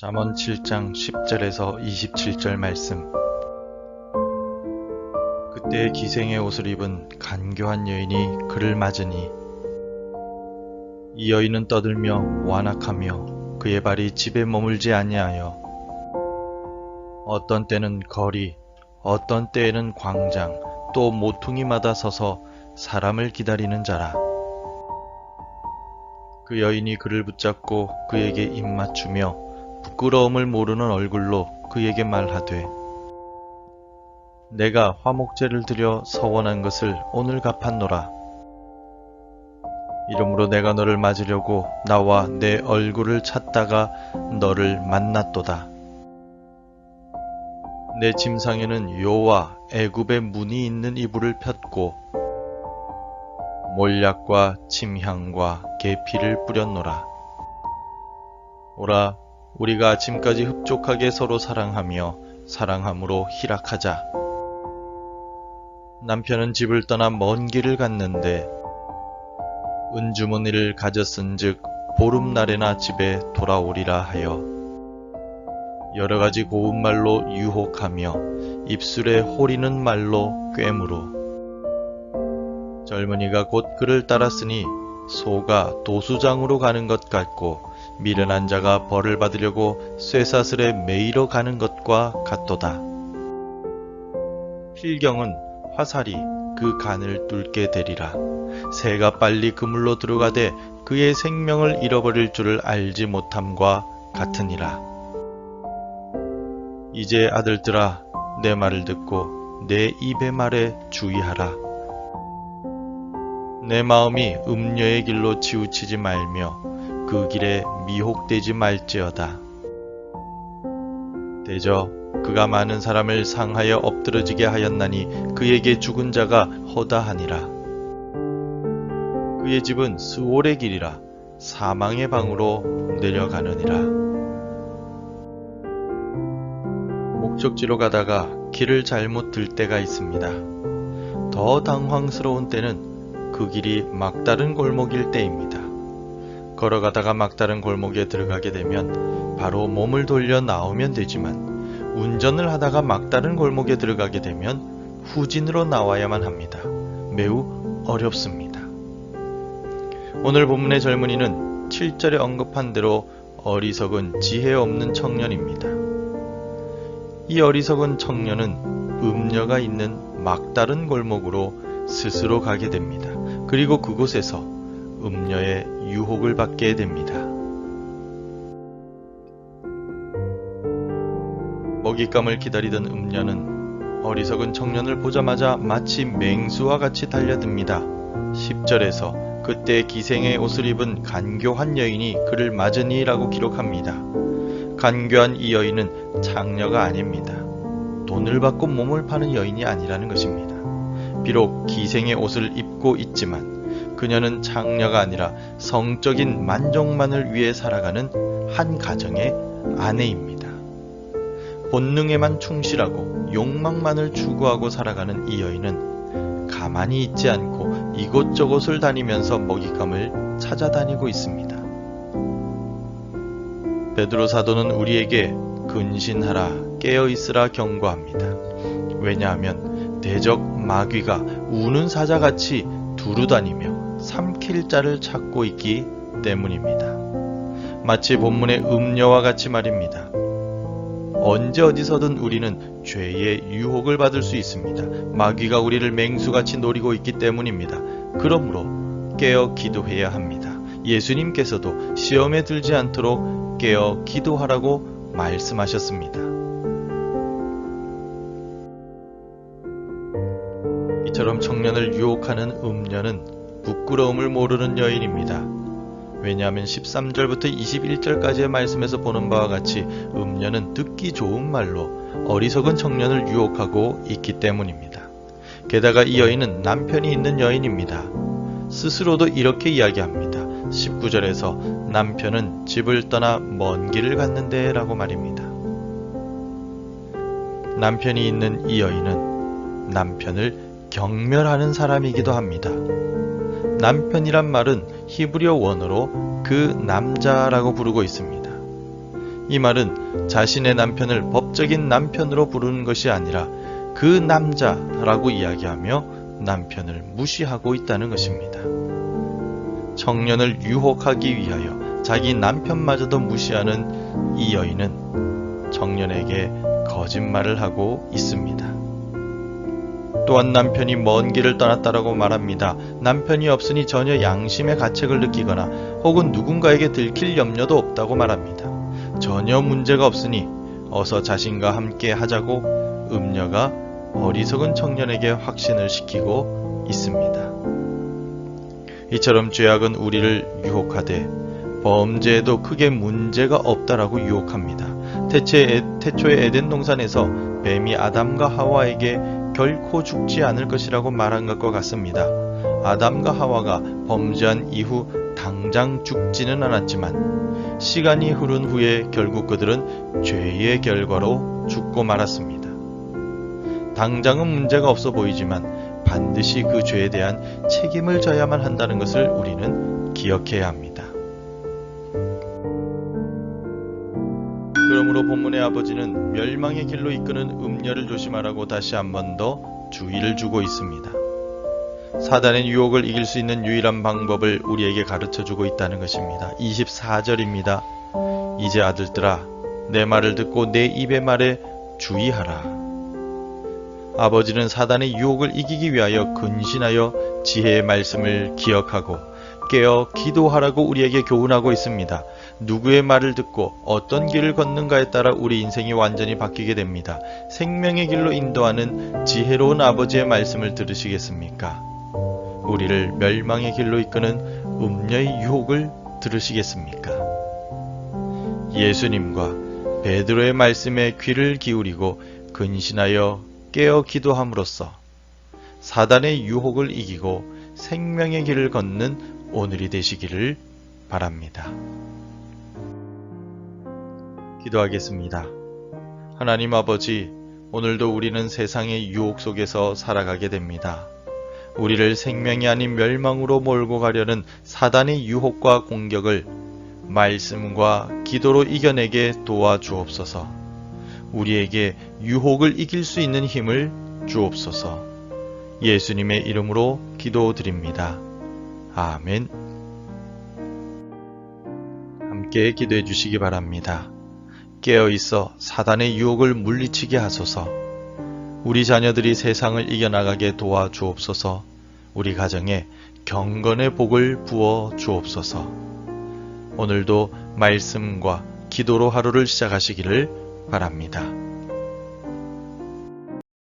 잠언 7장 10절에서 27절 말씀. 그때 기생의 옷을 입은 간교한 여인이 그를 맞으니 이 여인은 떠들며 완악하며 그의 발이 집에 머물지 아니하여 어떤 때는 거리, 어떤 때에는 광장, 또 모퉁이마다 서서 사람을 기다리는 자라. 그 여인이 그를 붙잡고 그에게 입맞추며 부끄러움을 모르는 얼굴로 그에게 말하되, 내가 화목제를 드려 서원한 것을 오늘 갚았노라. 이러므로 내가 너를 맞으려고 나와 내 얼굴을 찾다가 너를 만났도다. 내 침상에는 요와 애굽의 문이 있는 이불을 폈고 몰약과 침향과 계피를 뿌렸노라. 오라, 우리가 아침까지 흡족하게 서로 사랑하며 사랑함으로 희락하자. 남편은 집을 떠나 먼 길을 갔는데 은주머니를 가졌은즉 보름날에나 집에 돌아오리라 하여 여러가지 고운 말로 유혹하며 입술에 호리는 말로 꿰므로 젊은이가 곧 그를 따랐으니 소가 도수장으로 가는 것 같고 미련한 자가 벌을 받으려고 쇠사슬에 매이러 가는 것과 같도다. 필경은 화살이 그 간을 뚫게 되리라. 새가 빨리 그물로 들어가되 그의 생명을 잃어버릴 줄을 알지 못함과 같으니라. 이제 아들들아, 내 말을 듣고 내 입의 말에 주의하라. 내 마음이 음녀의 길로 치우치지 말며 그 길에 미혹되지 말지어다. 대저 그가 많은 사람을 상하여 엎드러지게 하였나니 그에게 죽은 자가 허다하니라. 그의 집은 스올의 길이라 사망의 방으로 내려가느니라. 목적지로 가다가 길을 잘못 들 때가 있습니다. 더 당황스러운 때는 그 길이 막다른 골목일 때입니다. 걸어가다가 막다른 골목에 들어가게 되면 바로 몸을 돌려 나오면 되지만 운전을 하다가 막다른 골목에 들어가게 되면 후진으로 나와야만 합니다. 매우 어렵습니다. 오늘 본문의 젊은이는 7절에 언급한 대로 어리석은 지혜 없는 청년입니다. 이 어리석은 청년은 음녀가 있는 막다른 골목으로 스스로 가게 됩니다. 그리고 그곳에서 음녀의 유혹을 받게 됩니다. 먹잇감을 기다리던 음녀는 어리석은 청년을 보자마자 마치 맹수와 같이 달려듭니다. 10절에서 그때 기생의 옷을 입은 간교한 여인이 그를 맞으니 라고 기록합니다. 간교한 이 여인은 창녀가 아닙니다. 돈을 받고 몸을 파는 여인이 아니라는 것입니다. 비록 기생의 옷을 입고 있지만 그녀는 창녀가 아니라 성적인 만족만을 위해 살아가는 한 가정의 아내입니다. 본능에만 충실하고 욕망만을 추구하고 살아가는 이 여인은 가만히 있지 않고 이곳저곳을 다니면서 먹잇감을 찾아다니고 있습니다. 베드로 사도는 우리에게 근신하라, 깨어있으라 경고합니다. 왜냐하면 대적 마귀가 우는 사자같이 두루다니며 삼킬 자를 찾고 있기 때문입니다. 마치 본문의 음녀와 같이 말입니다. 언제 어디서든 우리는 죄의 유혹을 받을 수 있습니다. 마귀가 우리를 맹수같이 노리고 있기 때문입니다. 그러므로 깨어 기도해야 합니다. 예수님께서도 시험에 들지 않도록 깨어 기도하라고 말씀하셨습니다. 이처럼 청년을 유혹하는 음녀는 부끄러움을 모르는 여인입니다. 왜냐하면 13절부터 21절까지의 말씀에서 보는 바와 같이 음녀는 듣기 좋은 말로 어리석은 청년을 유혹하고 있기 때문입니다. 게다가 이 여인은 남편이 있는 여인입니다. 스스로도 이렇게 이야기합니다. 19절에서 남편은 집을 떠나 먼 길을 갔는데 라고 말입니다. 남편이 있는 이 여인은 남편을 경멸하는 사람이기도 합니다. 남편이란 말은 히브리어 원어로 그 남자라고 부르고 있습니다. 이 말은 자신의 남편을 법적인 남편으로 부르는 것이 아니라 그 남자라고 이야기하며 남편을 무시하고 있다는 것입니다. 청년을 유혹하기 위하여 자기 남편마저도 무시하는 이 여인은 청년에게 거짓말을 하고 있습니다. 또한 남편이 먼 길을 떠났다라고 말합니다. 남편이 없으니 전혀 양심의 가책을 느끼거나 혹은 누군가에게 들킬 염려도 없다고 말합니다. 전혀 문제가 없으니 어서 자신과 함께 하자고 음녀가 어리석은 청년에게 확신을 시키고 있습니다. 이처럼 죄악은 우리를 유혹하되 범죄에도 크게 문제가 없다라고 유혹합니다. 태초의 에덴 동산에서 뱀이 아담과 하와에게 결코 죽지 않을 것이라고 말한 것과 같습니다. 아담과 하와가 범죄한 이후 당장 죽지는 않았지만 시간이 흐른 후에 결국 그들은 죄의 결과로 죽고 말았습니다. 당장은 문제가 없어 보이지만 반드시 그 죄에 대한 책임을 져야만 한다는 것을 우리는 기억해야 합니다. 그러므로 본문의 아버지는 멸망의 길로 이끄는 음녀를 조심하라고 다시 한 번 더 주의를 주고 있습니다. 사단의 유혹을 이길 수 있는 유일한 방법을 우리에게 가르쳐주고 있다는 것입니다. 24절입니다. 이제 아들들아 내 말을 듣고 내 입의 말에 주의하라. 아버지는 사단의 유혹을 이기기 위하여 근신하여 지혜의 말씀을 기억하고 깨어 기도하라고 우리에게 교훈하고 있습니다. 누구의 말을 듣고 어떤 길을 걷는가에 따라 우리 인생이 완전히 바뀌게 됩니다. 생명의 길로 인도하는 지혜로운 아버지의 말씀을 들으시겠습니까? 우리를 멸망의 길로 이끄는 음녀의 유혹을 들으시겠습니까? 예수님과 베드로의 말씀에 귀를 기울이고 근신하여 깨어 기도함으로써 사단의 유혹을 이기고 생명의 길을 걷는 오늘이 되시기를 바랍니다. 기도하겠습니다. 하나님 아버지, 오늘도 우리는 세상의 유혹 속에서 살아가게 됩니다. 우리를 생명이 아닌 멸망으로 몰고 가려는 사단의 유혹과 공격을 말씀과 기도로 이겨내게 도와주옵소서. 우리에게 유혹을 이길 수 있는 힘을 주옵소서. 예수님의 이름으로 기도드립니다. 아멘. 함께 기도해 주시기 바랍니다. 깨어있어 사단의 유혹을 물리치게 하소서. 우리 자녀들이 세상을 이겨나가게 도와주옵소서. 우리 가정에 경건의 복을 부어 주옵소서. 오늘도 말씀과 기도로 하루를 시작하시기를 바랍니다.